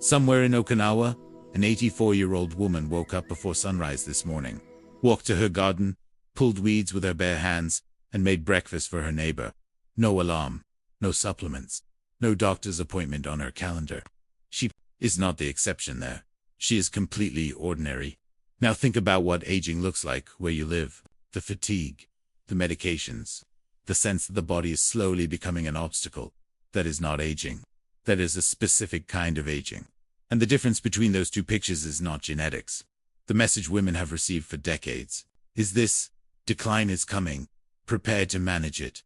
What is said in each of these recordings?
Somewhere in Okinawa, an 84-year-old woman woke up before sunrise this morning, walked to her garden, pulled weeds with her bare hands, and made breakfast for her neighbor. No alarm, no supplements, no doctor's appointment on her calendar. She is not the exception there. She is completely ordinary. Now think about what aging looks like where you live. The fatigue, the medications, the sense that the body is slowly becoming an obstacle. That is not aging. That is a specific kind of aging. And the difference between those two pictures is not genetics. The message women have received for decades is this: decline is coming. Prepare to manage it.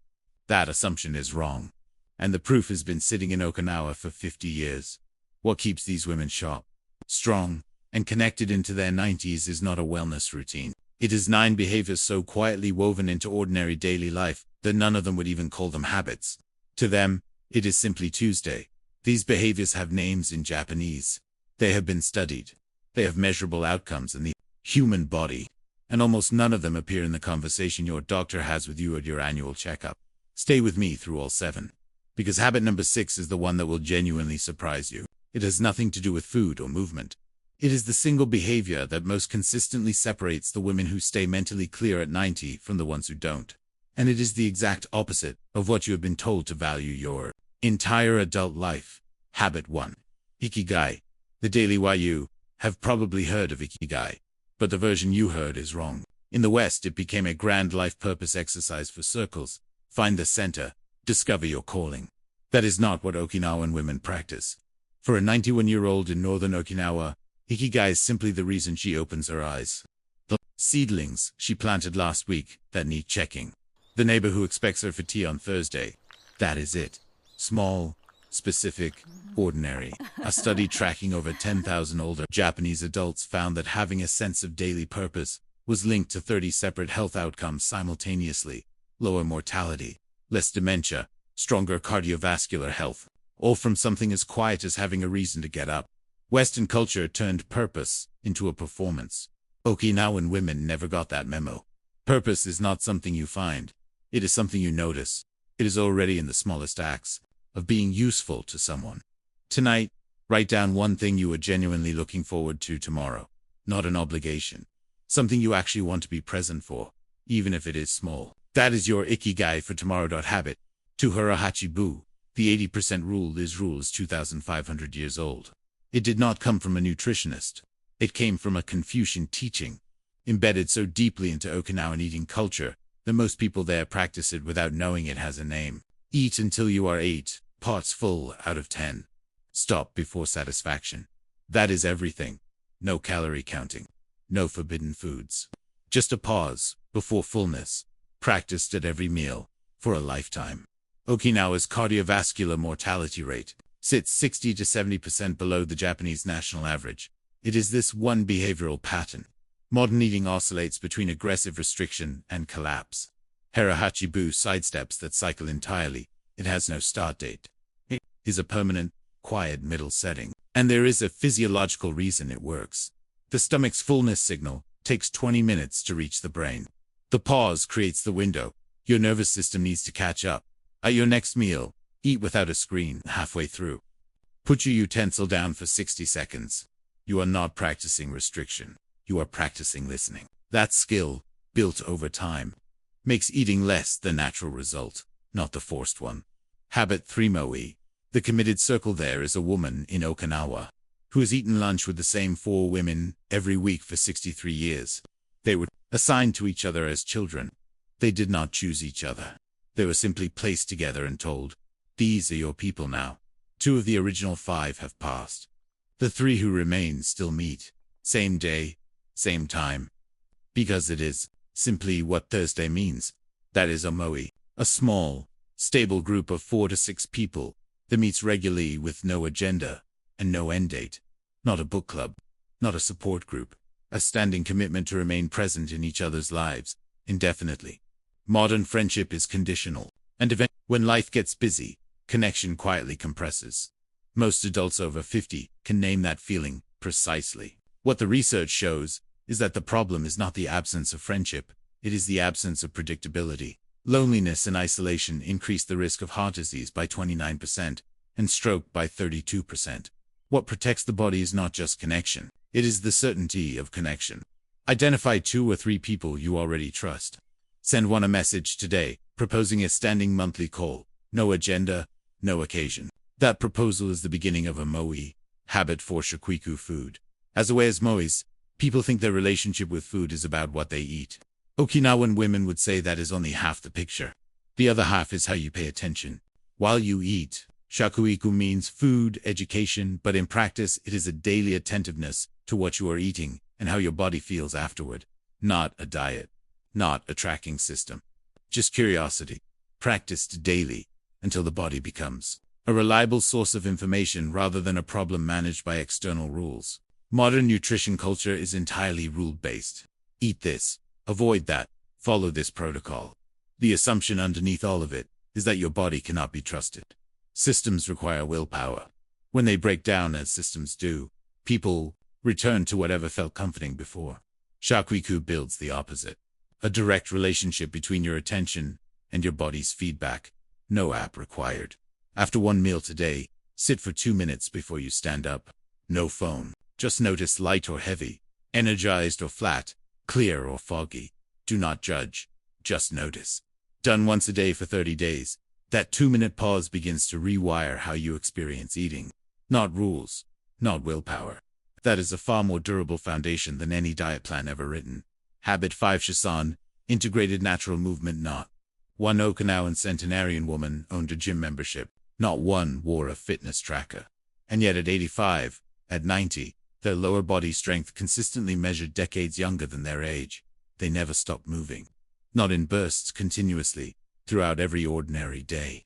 That assumption is wrong. And the proof has been sitting in Okinawa for 50 years. What keeps these women sharp, strong, and connected into their 90s is not a wellness routine. It is 9 behaviors so quietly woven into ordinary daily life that none of them would even call them habits. To them, it is simply Tuesday. These behaviors have names in Japanese. They have been studied. They have measurable outcomes in the human body. And almost none of them appear in the conversation your doctor has with you at your annual checkup. Stay with me through all 7. Because habit number 6 is the one that will genuinely surprise you. It has nothing to do with food or movement. It is the single behavior that most consistently separates the women who stay mentally clear at 90 from the ones who don't. And it is the exact opposite of what you have been told to value your entire adult life. Habit 1. Ikigai. The Daily YU have probably heard of Ikigai, but the version you heard is wrong. In the West, it became a grand life purpose exercise for circles. Find the center. Discover your calling. That is not what Okinawan women practice. For a 91-year-old in northern Okinawa, Ikigai is simply the reason she opens her eyes. The seedlings she planted last week that need checking. The neighbor who expects her for tea on Thursday. That is it. Small, specific, ordinary. A study tracking over 10,000 older Japanese adults found that having a sense of daily purpose was linked to 30 separate health outcomes simultaneously: lower mortality, less dementia, stronger cardiovascular health, all from something as quiet as having a reason to get up. Western culture turned purpose into a performance. Okinawan women never got that memo. Purpose is not something you find. It is something you notice. It is already in the smallest acts of being useful to someone. Tonight, write down one thing you are genuinely looking forward to tomorrow. Not an obligation. Something you actually want to be present for, even if it is small. That is your Ikigai for tomorrow. Habit 2. Hara Hachi Bu. The 80% rule is 2,500 years old. It did not come from a nutritionist. It came from a Confucian teaching, embedded so deeply into Okinawan eating culture that most people there practice it without knowing it has a name. Eat until you are 8 parts full out of 10. Stop before satisfaction. That is everything. No calorie counting. No forbidden foods. Just a pause before fullness, practiced at every meal for a lifetime. Okinawa's cardiovascular mortality rate sits 60 to 70% below the Japanese national average. It is this one behavioral pattern. Modern eating oscillates between aggressive restriction and collapse. Hara Hachi Bu sidesteps that cycle entirely. It has no start date. It is a permanent, quiet middle setting. And there is a physiological reason it works. The stomach's fullness signal takes 20 minutes to reach the brain. The pause creates the window. Your nervous system needs to catch up. At your next meal, eat without a screen halfway through. Put your utensil down for 60 seconds. You are not practicing restriction. You are practicing listening. That skill, built over time, makes eating less the natural result, not the forced one. Habit 3. Moai. The committed circle. There is a woman in Okinawa who has eaten lunch with the same 4 women every week for 63 years. They were assigned to each other as children. They did not choose each other. They were simply placed together and told, "These are your people now." 2 of the original 5 have passed. The 3 who remain still meet. Same day, same time. Because it is simply what Thursday means. That is a Moai. A small, stable group of 4 to 6 people that meets regularly with no agenda and no end date. Not a book club. Not a support group. A standing commitment to remain present in each other's lives, indefinitely. Modern friendship is conditional, and when life gets busy, connection quietly compresses. Most adults over 50 can name that feeling precisely. What the research shows is that the problem is not the absence of friendship, it is the absence of predictability. Loneliness and isolation increase the risk of heart disease by 29% and stroke by 32%. What protects the body is not just connection. It is the certainty of connection. Identify 2 or 3 people you already trust. Send one a message today, proposing a standing monthly call. No agenda, no occasion. That proposal is the beginning of a Moai, habit for Shokuiku food. As away as Moais, people think their relationship with food is about what they eat. Okinawan women would say that is only half the picture. The other half is how you pay attention while you eat. Shokuiku means food, education, but in practice it is a daily attentiveness to what you are eating and how your body feels afterward. Not a diet, not a tracking system. Just curiosity, practiced daily until the body becomes a reliable source of information rather than a problem managed by external rules. Modern nutrition culture is entirely rule-based. Eat this, avoid that, follow this protocol. The assumption underneath all of it is that your body cannot be trusted. Systems require willpower. When they break down as systems do, people return to whatever felt comforting before. Shokuiku builds the opposite. A direct relationship between your attention and your body's feedback. No app required. After one meal today, sit for 2 minutes before you stand up. No phone. Just notice light or heavy, energized or flat, clear or foggy. Do not judge. Just notice. Done once a day for 30 days. That 2-minute pause begins to rewire how you experience eating. Not rules, not willpower. That is a far more durable foundation than any diet plan ever written. Habit 5 Shizen, integrated natural movement. Not one Okinawan centenarian woman owned a gym membership. Not one wore a fitness tracker. And yet at 85, at 90, their lower body strength consistently measured decades younger than their age. They never stopped moving. Not in bursts continuously, throughout every ordinary day.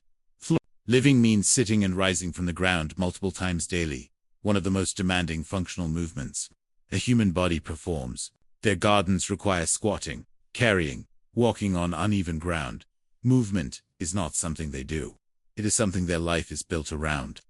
Living means sitting and rising from the ground multiple times daily, one of the most demanding functional movements a human body performs. Their gardens require squatting, carrying, walking on uneven ground. Movement is not something they do. It is something their life is built around.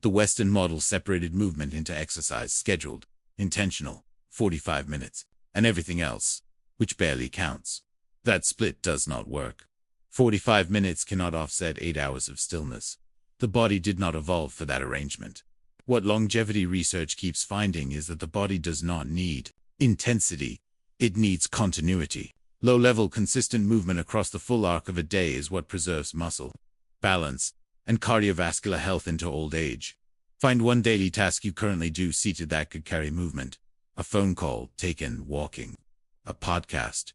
The Western model separated movement into exercise, scheduled, intentional, 45 minutes, and everything else, which barely counts. That split does not work. 45 minutes cannot offset 8 hours of stillness. The body did not evolve for that arrangement. What longevity research keeps finding is that the body does not need intensity. It needs continuity. Low-level, consistent movement across the full arc of a day is what preserves muscle, balance, and cardiovascular health into old age. Find one daily task you currently do seated that could carry movement. A phone call taken walking. A podcast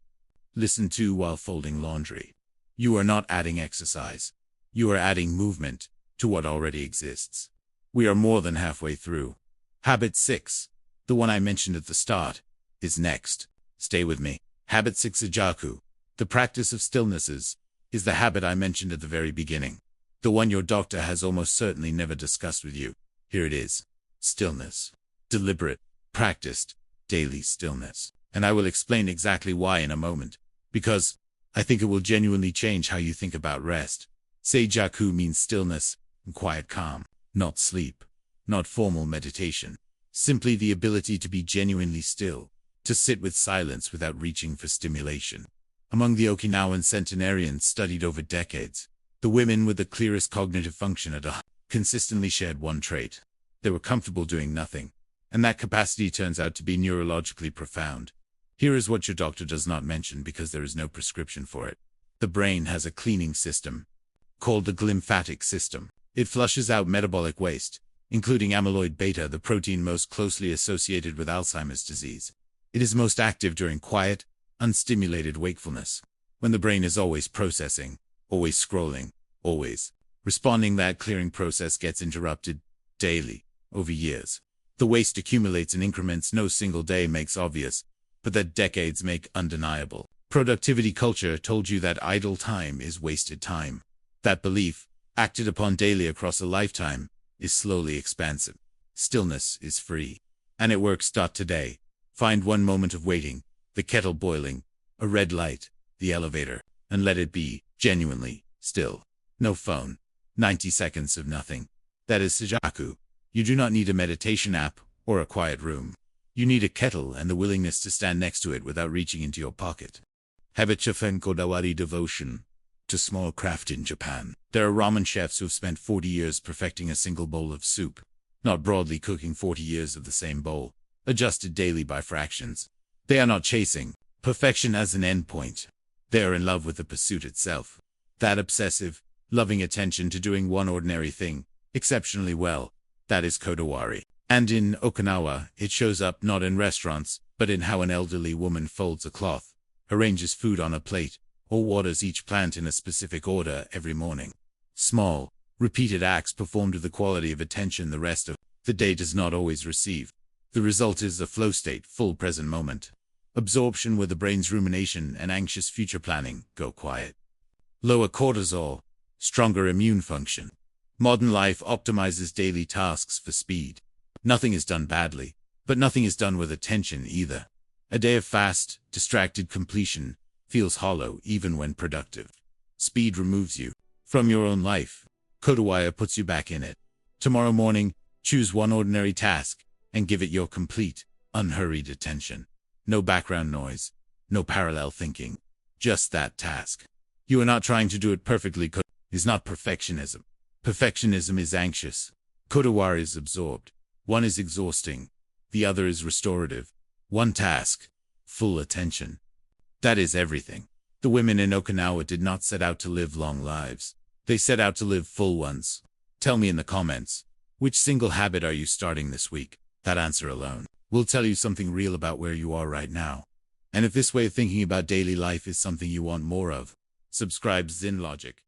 listened to while folding laundry. You are not adding exercise. You are adding movement to what already exists. We are more than halfway through. Habit 6, the one I mentioned at the start, is next. Stay with me. Habit 6 Seijaku, the practice of stillnesses, is the habit I mentioned at the very beginning. The one your doctor has almost certainly never discussed with you. Here it is. Stillness. Deliberate, practiced, daily stillness. And I will explain exactly why in a moment. Because I think it will genuinely change how you think about rest. Seijaku means stillness and quiet calm. Not sleep. Not formal meditation. Simply the ability to be genuinely still. To sit with silence without reaching for stimulation. Among the Okinawan centenarians studied over decades, the women with the clearest cognitive function at a consistently shared one trait. They were comfortable doing nothing, and that capacity turns out to be neurologically profound. Here is what your doctor does not mention because there is no prescription for it. The brain has a cleaning system called the glymphatic system. It flushes out metabolic waste, including amyloid beta, the protein most closely associated with Alzheimer's disease. It is most active during quiet, unstimulated wakefulness, when the brain is always processing, always scrolling, always responding. That clearing process gets interrupted daily, over years. The waste accumulates in increments no single day makes obvious, but that decades make undeniable. Productivity culture told you that idle time is wasted time. That belief, acted upon daily across a lifetime, is slowly expansive. Stillness is free. And it works. Today, find one moment of waiting, the kettle boiling, a red light, the elevator, and let it be genuinely still. No phone. 90 seconds of nothing. That is Seijaku. You do not need a meditation app or a quiet room. You need a kettle and the willingness to stand next to it without reaching into your pocket. Habit 7 Kodawari, devotion to small craft. In Japan, there are ramen chefs who have spent 40 years perfecting a single bowl of soup. not broadly cooking 40 years of the same bowl, adjusted daily by fractions. They are not chasing perfection as an endpoint. They are in love with the pursuit itself. That obsessive, loving attention to doing one ordinary thing exceptionally well, that is Kodawari. And in Okinawa, it shows up not in restaurants, but in how an elderly woman folds a cloth, arranges food on a plate, or waters each plant in a specific order every morning. Small, repeated acts performed with the quality of attention the rest of the day does not always receive. The result is a flow state, full present moment. Absorption where the brain's rumination and anxious future planning go quiet. Lower cortisol, stronger immune function. Modern life optimizes daily tasks for speed. Nothing is done badly, but nothing is done with attention either. A day of fast, distracted completion feels hollow even when productive. Speed removes you from your own life. Kodawari puts you back in it. Tomorrow morning, choose one ordinary task and give it your complete, unhurried attention. No background noise, no parallel thinking, just that task. You are not trying to do it perfectly. Is not perfectionism. Perfectionism is anxious. Kodawari is absorbed. One is exhausting. The other is restorative. One task, full attention. That is everything. The women in Okinawa did not set out to live long lives. They set out to live full ones. Tell me in the comments, which single habit are you starting this week? That answer alone will tell you something real about where you are right now. And if this way of thinking about daily life is something you want more of, subscribe Zen Logic.